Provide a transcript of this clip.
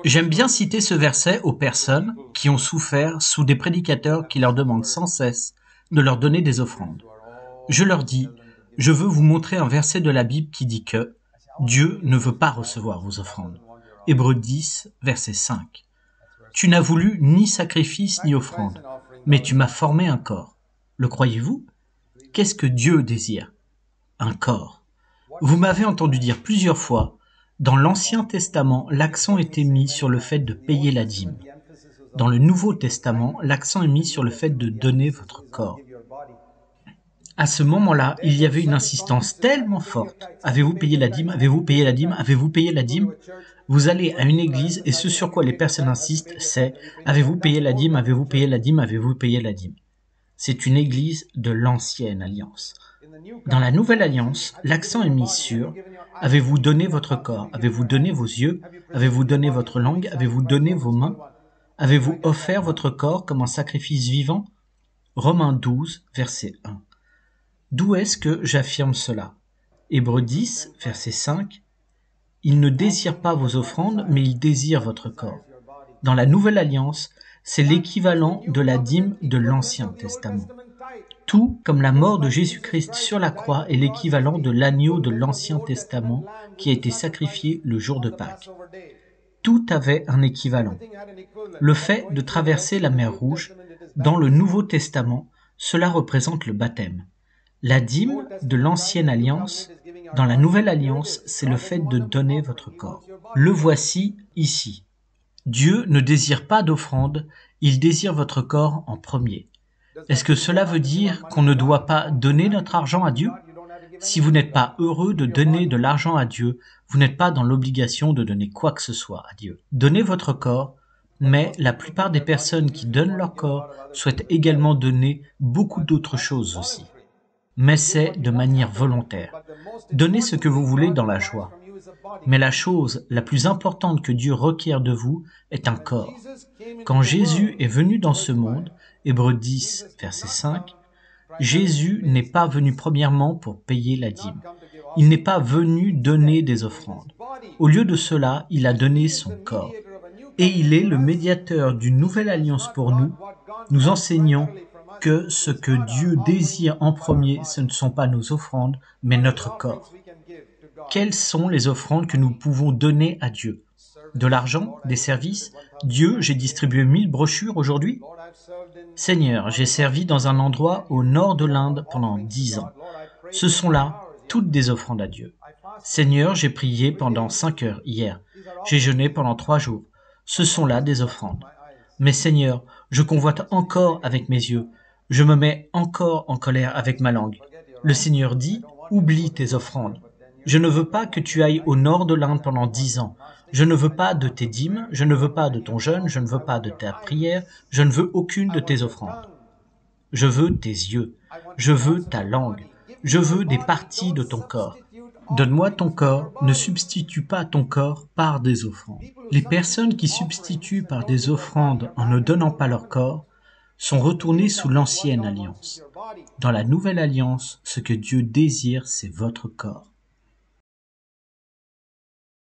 J'aime bien citer ce verset aux personnes qui ont souffert sous des prédicateurs qui leur demandent sans cesse de leur donner des offrandes. Je leur dis, je veux vous montrer un verset de la Bible qui dit que Dieu ne veut pas recevoir vos offrandes. Hébreux 10, verset 5. Tu n'as voulu ni sacrifice ni offrande, mais tu m'as formé un corps. Le croyez-vous? Qu'est-ce que Dieu désire? Un corps. Vous m'avez entendu dire plusieurs fois, dans l'Ancien Testament, l'accent était mis sur le fait de payer la dîme. Dans le Nouveau Testament, l'accent est mis sur le fait de donner votre corps. À ce moment-là, il y avait une insistance tellement forte. Avez-vous payé la dîme? Avez-vous payé la dîme? Avez-vous payé la dîme? Vous allez à une église et ce sur quoi les personnes insistent, c'est avez-vous payé la dîme? Avez-vous payé la dîme? Avez-vous payé la dîme? C'est une église de l'ancienne alliance. Dans la nouvelle alliance, l'accent est mis sur avez-vous donné votre corps? Avez-vous donné vos yeux? Avez-vous donné votre langue? Avez-vous donné vos mains? Avez-vous offert votre corps comme un sacrifice vivant? Romains 12, verset 1. D'où est-ce que j'affirme cela? Hébreux 10, verset 5. Il ne désire pas vos offrandes, mais il désire votre corps. Dans la Nouvelle Alliance, c'est l'équivalent de la dîme de l'Ancien Testament. Tout comme la mort de Jésus-Christ sur la croix est l'équivalent de l'agneau de l'Ancien Testament qui a été sacrifié le jour de Pâques. Tout avait un équivalent. Le fait de traverser la mer Rouge, dans le Nouveau Testament, cela représente le baptême. La dîme de l'Ancienne Alliance, dans la Nouvelle Alliance, c'est le fait de donner votre corps. Le voici ici. Dieu ne désire pas d'offrande, il désire votre corps en premier. Est-ce que cela veut dire qu'on ne doit pas donner notre argent à Dieu? Si vous n'êtes pas heureux de donner de l'argent à Dieu, vous n'êtes pas dans l'obligation de donner quoi que ce soit à Dieu. Donnez votre corps, mais la plupart des personnes qui donnent leur corps souhaitent également donner beaucoup d'autres choses aussi. Mais c'est de manière volontaire. Donnez ce que vous voulez dans la joie. Mais la chose la plus importante que Dieu requiert de vous est un corps. Quand Jésus est venu dans ce monde, Hébreux 10, verset 5, Jésus n'est pas venu premièrement pour payer la dîme. Il n'est pas venu donner des offrandes. Au lieu de cela, il a donné son corps. Et il est le médiateur d'une nouvelle alliance pour nous. Nous enseignons que ce que Dieu désire en premier, ce ne sont pas nos offrandes, mais notre corps. Quelles sont les offrandes que nous pouvons donner à Dieu? De l'argent? Des services? Dieu, j'ai distribué 1000 brochures aujourd'hui? Seigneur, j'ai servi dans un endroit au nord de l'Inde pendant 10 ans. Ce sont là toutes des offrandes à Dieu. Seigneur, j'ai prié pendant 5 heures hier. J'ai jeûné pendant 3 jours. Ce sont là des offrandes. Mais Seigneur, je convoite encore avec mes yeux. Je me mets encore en colère avec ma langue. Le Seigneur dit, oublie tes offrandes. Je ne veux pas que tu ailles au nord de l'Inde pendant 10 ans. Je ne veux pas de tes dîmes, je ne veux pas de ton jeûne, je ne veux pas de ta prière, je ne veux aucune de tes offrandes. Je veux tes yeux, je veux ta langue, je veux des parties de ton corps. Donne-moi ton corps, ne substitue pas ton corps par des offrandes. Les personnes qui substituent par des offrandes en ne donnant pas leur corps sont retournées sous l'ancienne alliance. Dans la nouvelle alliance, ce que Dieu désire, c'est votre corps.